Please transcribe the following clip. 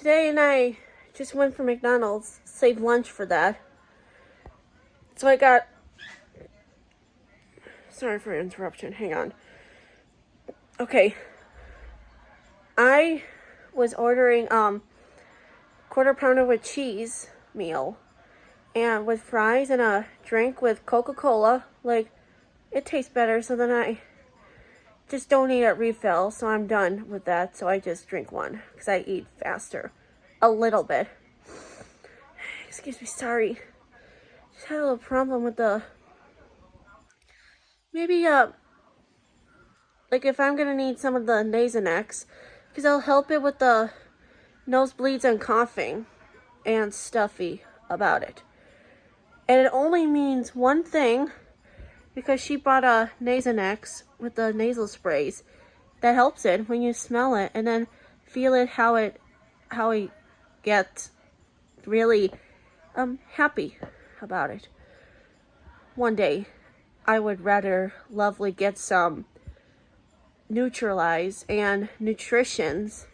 today and I just went for McDonald's, saved lunch for that. So I got, sorry for interruption, hang on. Okay, I was ordering quarter pounder with cheese meal and with fries and a drink with Coca-Cola. Like, it tastes better, so then I just don't eat at refill, so I'm done with that. So I just drink one because I eat faster a little bit. Excuse me, sorry. Just had a little problem with the, maybe like if I'm gonna need some of the Nasonex, because I'll help it with the nosebleeds and coughing and stuffy about it. And it only means one thing, because she bought a Nasonex with the nasal sprays that helps it when you smell it and then feel it how it gets really happy about it. One day I would rather lovely get some Neutralize and Nutritions